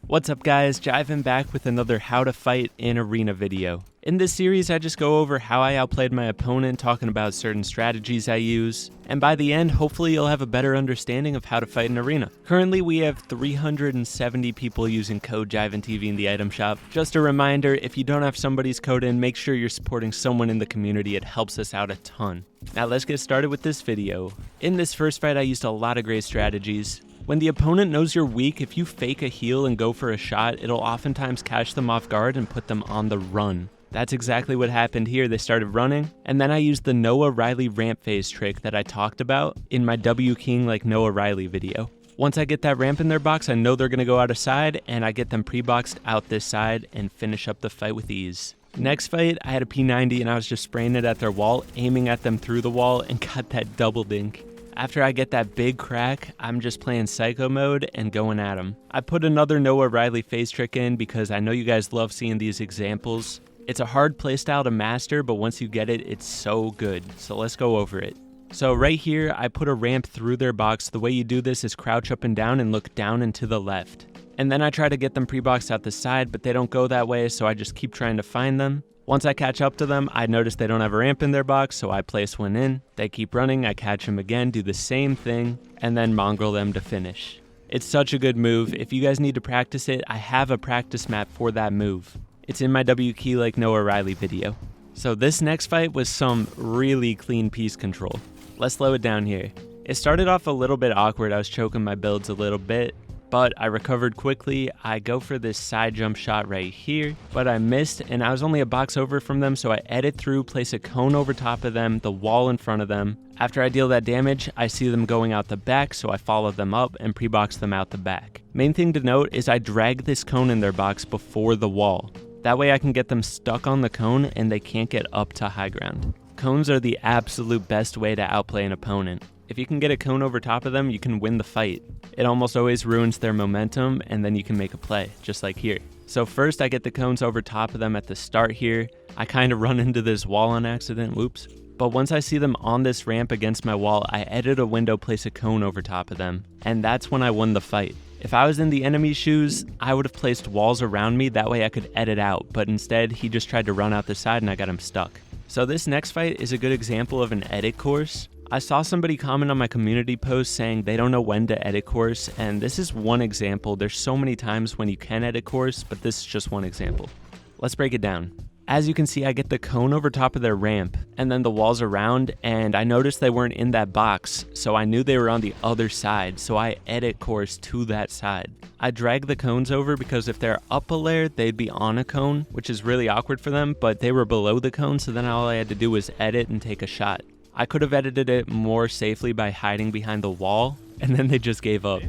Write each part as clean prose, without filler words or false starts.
What's up guys, Jivin back with another how to fight in arena video. In this series I just go over how I outplayed my opponent, talking about certain strategies I use, and by the end hopefully you'll have a better understanding of how to fight in arena. Currently we have 370 people using code JivinTV in the item shop. Just a reminder, if you don't have somebody's code in, make sure you're supporting someone in the community, it helps us out a ton. Now let's get started with this video. In this first fight I used a lot of great strategies. When the opponent knows you're weak, if you fake a heal and go for a shot, it'll oftentimes catch them off guard and put them on the run. That's exactly what happened here. They started running, and then I used the Noah Riley ramp phase trick that I talked about in my W King like Noah Riley video. Once I get that ramp in their box, I know they're going to go out of side, and I get them pre-boxed out this side and finish up the fight with ease. Next fight, I had a P90 and I was just spraying it at their wall, aiming at them through the wall, and got that double dink. After I get that big crack, I'm just playing psycho mode and going at him. I put another Noah Riley phase trick in because I know you guys love seeing these examples. It's a hard playstyle to master, but once you get it, it's so good. So let's go over it. So right here, I put a ramp through their box. The way you do this is crouch up and down and look down and to the left. And then I try to get them pre-boxed out the side, but they don't go that way, so I just keep trying to find them. Once I catch up to them, I notice they don't have a ramp in their box, so I place one in. They keep running, I catch them again, do the same thing, and then mongrel them to finish. It's such a good move. If you guys need to practice it, I have a practice map for that move. It's in my W Key like Noah Riley video. So this next fight was some really clean piece control. Let's slow it down here. It started off a little bit awkward. I was choking my builds a little bit, but I recovered quickly. I go for this side jump shot right here, but I missed and I was only a box over from them, so I edit through, place a cone over top of them, the wall in front of them. After I deal that damage, I see them going out the back, so I follow them up and pre-box them out the back. Main thing to note is I drag this cone in their box before the wall. That way I can get them stuck on the cone and they can't get up to high ground. Cones are the absolute best way to outplay an opponent. If you can get a cone over top of them, you can win the fight. It almost always ruins their momentum, and then you can make a play, just like here. So first I get the cones over top of them at the start here. I kind of run into this wall on accident, whoops. But once I see them on this ramp against my wall, I edit a window, place a cone over top of them, and that's when I won the fight. If I was in the enemy's shoes, I would have placed walls around me, that way I could edit out, but instead he just tried to run out the side and I got him stuck. So this next fight is a good example of an edit course. I saw somebody comment on my community post saying they don't know when to edit course, and this is one example. There's so many times when you can edit course, but this is just one example. Let's break it down. As you can see, I get the cone over top of their ramp, and then the walls around, and I noticed they weren't in that box, so I knew they were on the other side, so I edit course to that side. I drag the cones over because if they're up a layer, they'd be on a cone, which is really awkward for them, but they were below the cone, so then all I had to do was edit and take a shot. I could have edited it more safely by hiding behind the wall, and then they just gave up.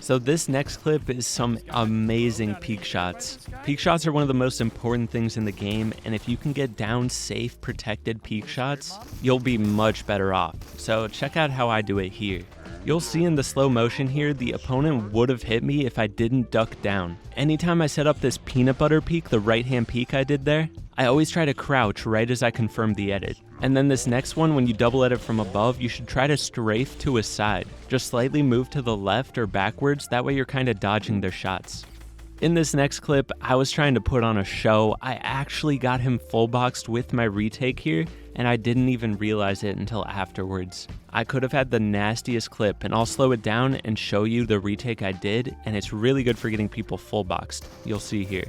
So this next clip is some amazing peek shots. Peek shots are one of the most important things in the game, and if you can get down safe, protected peek shots, you'll be much better off. So check out how I do it here. You'll see in the slow motion here, the opponent would have hit me if I didn't duck down. Anytime I set up this peanut butter peek, the right hand peek I did there, I always try to crouch right as I confirm the edit. And then this next one, when you double edit from above, you should try to strafe to a side. Just slightly move to the left or backwards, that way you're kind of dodging their shots. In this next clip, I was trying to put on a show. I actually got him full boxed with my retake here, and I didn't even realize it until afterwards. I could have had the nastiest clip, and I'll slow it down and show you the retake I did, and it's really good for getting people full boxed. You'll see here.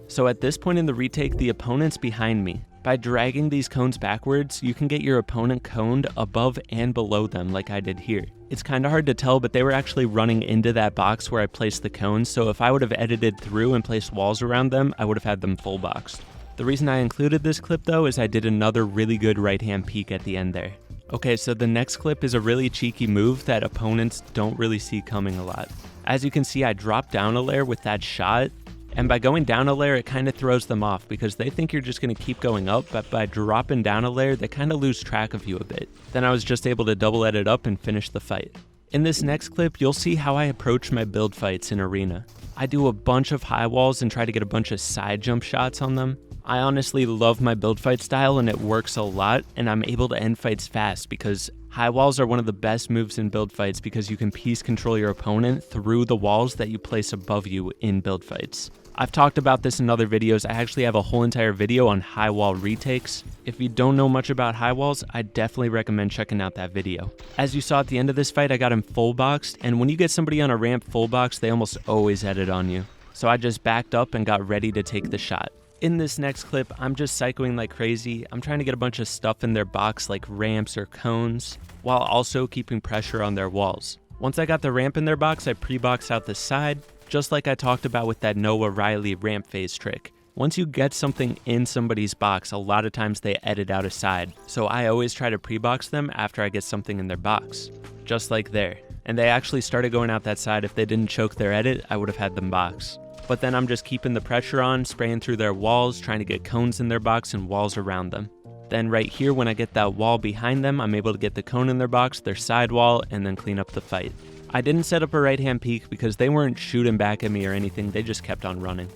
So at this point in the retake, the opponent's behind me. By dragging these cones backwards, you can get your opponent coned above and below them like I did here. It's kind of hard to tell, but they were actually running into that box where I placed the cones, so if I would have edited through and placed walls around them, I would have had them full boxed. The reason I included this clip though is I did another really good right hand peek at the end there. Okay, so the next clip is a really cheeky move that opponents don't really see coming a lot. As you can see, I dropped down a layer with that shot, and by going down a layer, it kind of throws them off because they think you're just going to keep going up, but by dropping down a layer, they kind of lose track of you a bit. Then I was just able to double edit up and finish the fight. In this next clip, you'll see how I approach my build fights in arena. I do a bunch of high walls and try to get a bunch of side jump shots on them. I honestly love my build fight style and it works a lot, and I'm able to end fights fast because High walls are one of the best moves in build fights because you can piece control your opponent through the walls that you place above you in build fights. I've talked about this in other videos. I actually have a whole entire video on high wall retakes. If you don't know much about high walls, I definitely recommend checking out that video. As you saw at the end of this fight, I got him full boxed, and when you get somebody on a ramp full box, they almost always edit on you. So I just backed up and got ready to take the shot. In this next clip, I'm just psychoing like crazy. I'm trying to get a bunch of stuff in their box like ramps or cones, while also keeping pressure on their walls. Once I got the ramp in their box, I pre-boxed out the side, just like I talked about with that Noah Riley ramp phase trick. Once you get something in somebody's box, a lot of times they edit out a side, so I always try to pre-box them after I get something in their box, just like there. And they actually started going out that side. If they didn't choke their edit, I would have had them box. But then I'm just keeping the pressure on, spraying through their walls, trying to get cones in their box and walls around them. Then right here, when I get that wall behind them, I'm able to get the cone in their box, their side wall, and then clean up the fight. I didn't set up a right hand peek because they weren't shooting back at me or anything, they just kept on running.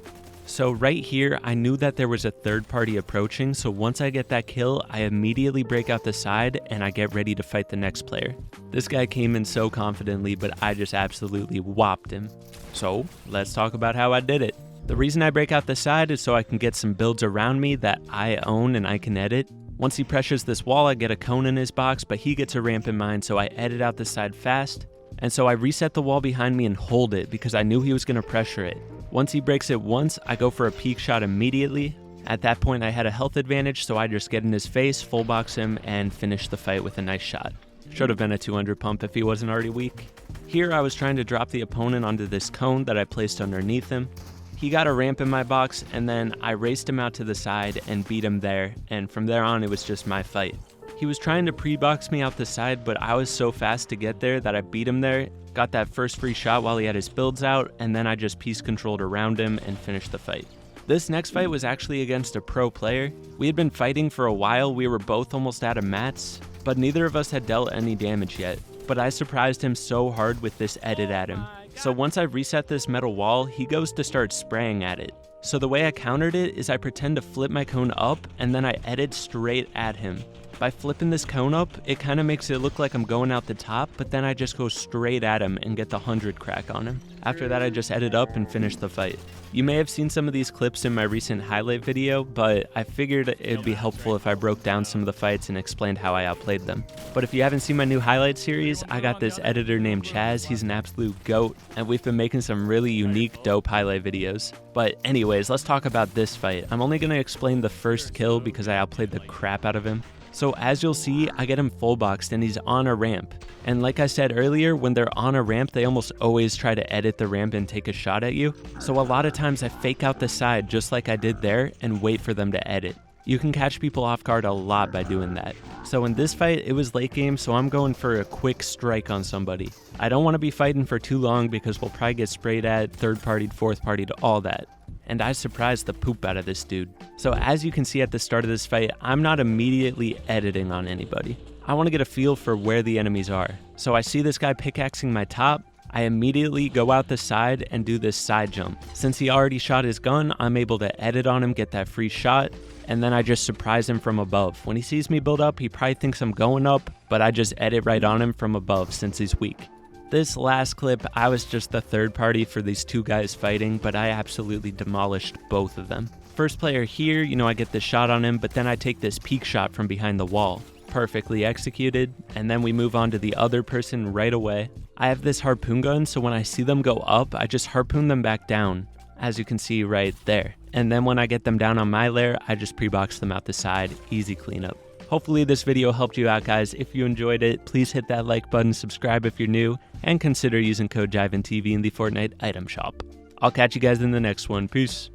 So right here, I knew that there was a third party approaching, so once I get that kill, I immediately break out the side and I get ready to fight the next player. This guy came in so confidently, but I just absolutely whopped him. So let's talk about how I did it. The reason I break out the side is so I can get some builds around me that I own and I can edit. Once he pressures this wall, I get a cone in his box, but he gets a ramp in mine, so I edit out the side fast. And so I reset the wall behind me and hold it because I knew he was going to pressure it. Once he breaks it once, I go for a peek shot immediately. At that point, I had a health advantage, so I just get in his face, full box him, and finish the fight with a nice shot. Should have been a 200 pump if he wasn't already weak. Here, I was trying to drop the opponent onto this cone that I placed underneath him. He got a ramp in my box, and then I raced him out to the side and beat him there, and from there on, it was just my fight. He was trying to pre-box me out the side, but I was so fast to get there that I beat him there, got that first free shot while he had his builds out, and then I just piece controlled around him and finished the fight. This next fight was actually against a pro player. We had been fighting for a while, we were both almost out of mats, but neither of us had dealt any damage yet. But I surprised him so hard with this edit at him. So once I reset this metal wall, he goes to start spraying at it. So the way I countered it is I pretend to flip my cone up and then I edit straight at him. By flipping this cone up, it kind of makes it look like I'm going out the top, but then I just go straight at him and get the 100 crack on him. After that, I just edit up and finish the fight. You may have seen some of these clips in my recent highlight video, but I figured it'd be helpful if I broke down some of the fights and explained how I outplayed them. But if you haven't seen my new highlight series, I got this editor named Chaz. He's an absolute goat, and we've been making some really unique, dope highlight videos. But anyways, let's talk about this fight. I'm only going to explain the first kill because I outplayed the crap out of him. So as you'll see, I get him full boxed and he's on a ramp. And like I said earlier, when they're on a ramp, they almost always try to edit the ramp and take a shot at you. So a lot of times I fake out the side just like I did there and wait for them to edit. You can catch people off guard a lot by doing that. So in this fight, it was late game, so I'm going for a quick strike on somebody. I don't want to be fighting for too long because we'll probably get sprayed at, third partied, fourth partied, all that. And I surprised the poop out of this dude. So as you can see at the start of this fight, I'm not immediately editing on anybody. I want to get a feel for where the enemies are. So I see this guy pickaxing my top. I immediately go out the side and do this side jump. Since he already shot his gun, I'm able to edit on him, get that free shot, and then I just surprise him from above. When he sees me build up, he probably thinks I'm going up, but I just edit right on him from above since he's weak. This last clip, I was just the third party for these two guys fighting, but I absolutely demolished both of them. First player here, I get this shot on him, but then I take this peek shot from behind the wall. Perfectly executed, and then we move on to the other person right away. I have this harpoon gun, so when I see them go up, I just harpoon them back down, as you can see right there. And then when I get them down on my lair, I just pre-box them out the side. Easy cleanup. Hopefully this video helped you out, guys. If you enjoyed it, please hit that like button, subscribe if you're new, and consider using code JIVINTV in the Fortnite item shop. I'll catch you guys in the next one. Peace.